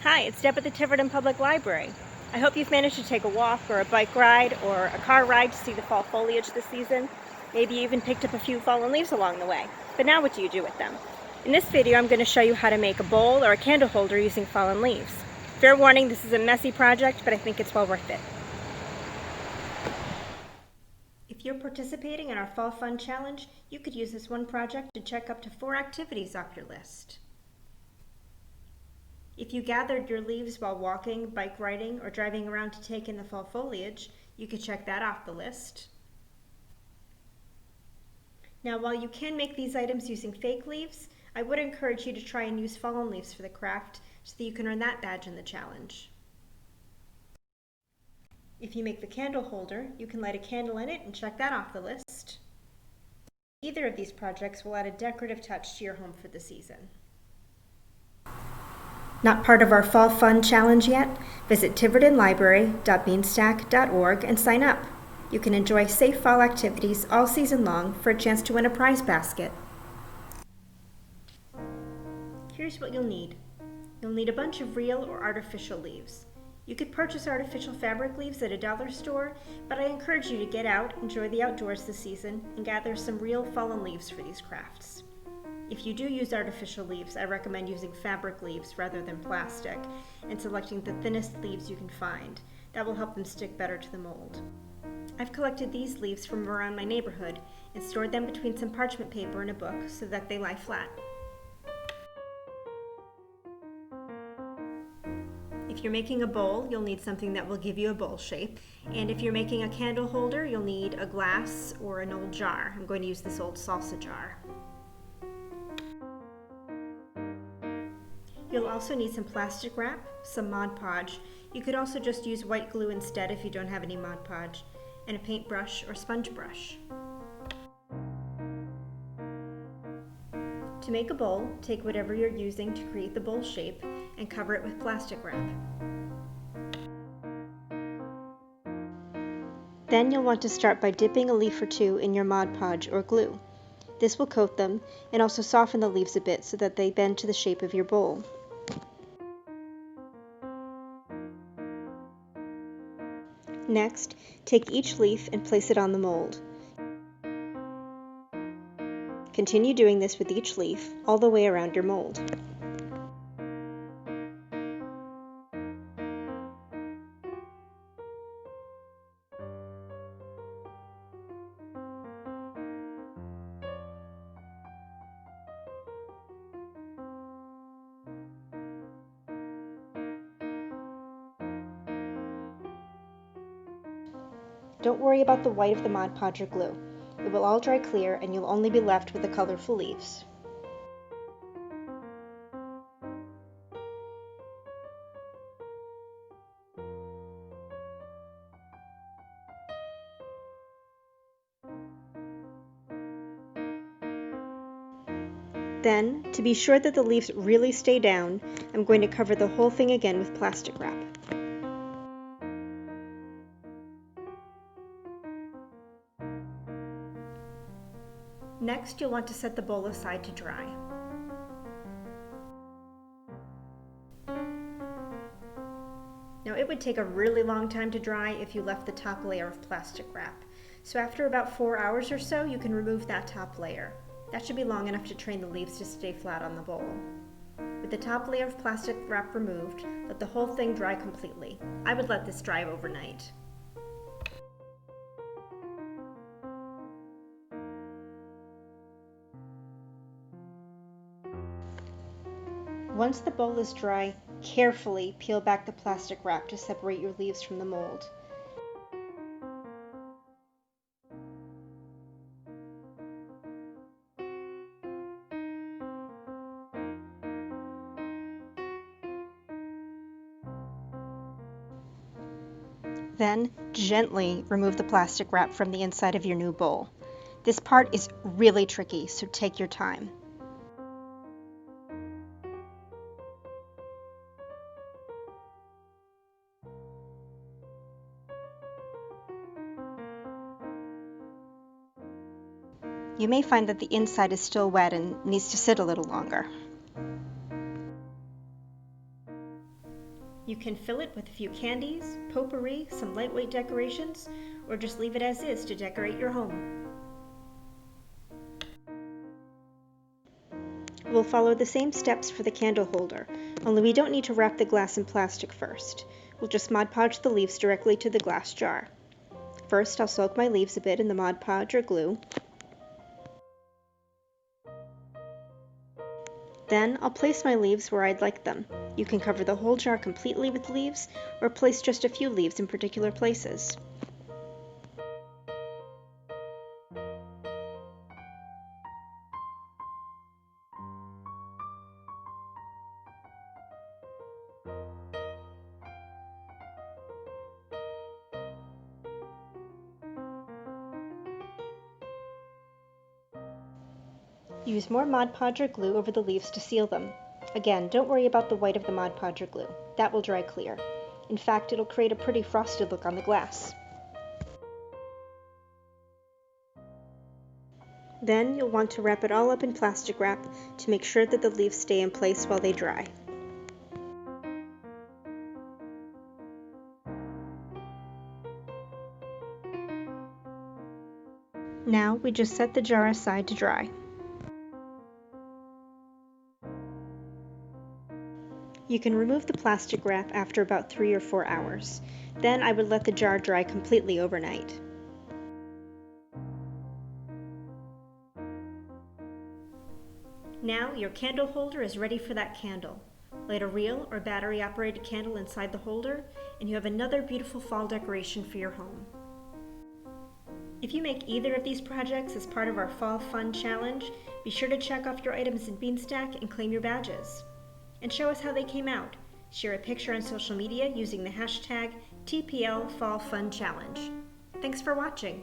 Hi, it's Deb at the Tiverton Public Library. I hope you've managed to take a walk or a bike ride or a car ride to see the fall foliage this season. Maybe you even picked up a few fallen leaves along the way. But now what do you do with them? In this video, I'm going to show you how to make a bowl or a candle holder using fallen leaves. Fair warning, this is a messy project, but I think it's well worth it. If you're participating in our Fall Fun Challenge, you could use this one project to check up to 4 activities off your list. If you gathered your leaves while walking, bike riding, or driving around to take in the fall foliage, you could check that off the list. Now, while you can make these items using fake leaves, I would encourage you to try and use fallen leaves for the craft so that you can earn that badge in the challenge. If you make the candle holder, you can light a candle in it and check that off the list. Either of these projects will add a decorative touch to your home for the season. Not part of our Fall Fun Challenge yet? Visit tivertonlibrary.beanstack.org and sign up. You can enjoy safe fall activities all season long for a chance to win a prize basket. Here's what you'll need. You'll need a bunch of real or artificial leaves. You could purchase artificial fabric leaves at a dollar store, but I encourage you to get out, enjoy the outdoors this season, and gather some real fallen leaves for these crafts. If you do use artificial leaves, I recommend using fabric leaves rather than plastic and selecting the thinnest leaves you can find. That will help them stick better to the mold. I've collected these leaves from around my neighborhood and stored them between some parchment paper and a book so that they lie flat. If you're making a bowl, you'll need something that will give you a bowl shape. And if you're making a candle holder, you'll need a glass or an old jar. I'm going to use this old salsa jar. You'll also need some plastic wrap, some Mod Podge. You could also just use white glue instead if you don't have any Mod Podge, and a paintbrush or sponge brush. To make a bowl, take whatever you're using to create the bowl shape and cover it with plastic wrap. Then you'll want to start by dipping a leaf or two in your Mod Podge or glue. This will coat them and also soften the leaves a bit so that they bend to the shape of your bowl. Next, take each leaf and place it on the mold. Continue doing this with each leaf all the way around your mold. Don't worry about the white of the Mod Podge or glue. It will all dry clear and you'll only be left with the colorful leaves. Then, to be sure that the leaves really stay down, I'm going to cover the whole thing again with plastic wrap. Next, you'll want to set the bowl aside to dry. Now, it would take a really long time to dry if you left the top layer of plastic wrap. So after about 4 hours or so, you can remove that top layer. That should be long enough to train the leaves to stay flat on the bowl. With the top layer of plastic wrap removed, let the whole thing dry completely. I would let this dry overnight. Once the bowl is dry, carefully peel back the plastic wrap to separate your leaves from the mold. Then, gently remove the plastic wrap from the inside of your new bowl. This part is really tricky, so take your time. You may find that the inside is still wet and needs to sit a little longer. You can fill it with a few candies, potpourri, some lightweight decorations, or just leave it as is to decorate your home. We'll follow the same steps for the candle holder, only we don't need to wrap the glass in plastic first. We'll just Mod Podge the leaves directly to the glass jar. First, I'll soak my leaves a bit in the Mod Podge or glue. Then, I'll place my leaves where I'd like them. You can cover the whole jar completely with leaves, or place just a few leaves in particular places. Use more Mod Podge or glue over the leaves to seal them. Again, don't worry about the white of the Mod Podge or glue. That will dry clear. In fact, it'll create a pretty frosted look on the glass. Then, you'll want to wrap it all up in plastic wrap to make sure that the leaves stay in place while they dry. Now, we just set the jar aside to dry. You can remove the plastic wrap after about 3 or 4 hours. Then I would let the jar dry completely overnight. Now your candle holder is ready for that candle. Light a real or battery-operated candle inside the holder, and you have another beautiful fall decoration for your home. If you make either of these projects as part of our Fall Fun Challenge, be sure to check off your items in Beanstack and claim your badges. And show us how they came out. Share a picture on social media using the hashtag #TPLFallFunChallenge. Thanks for watching.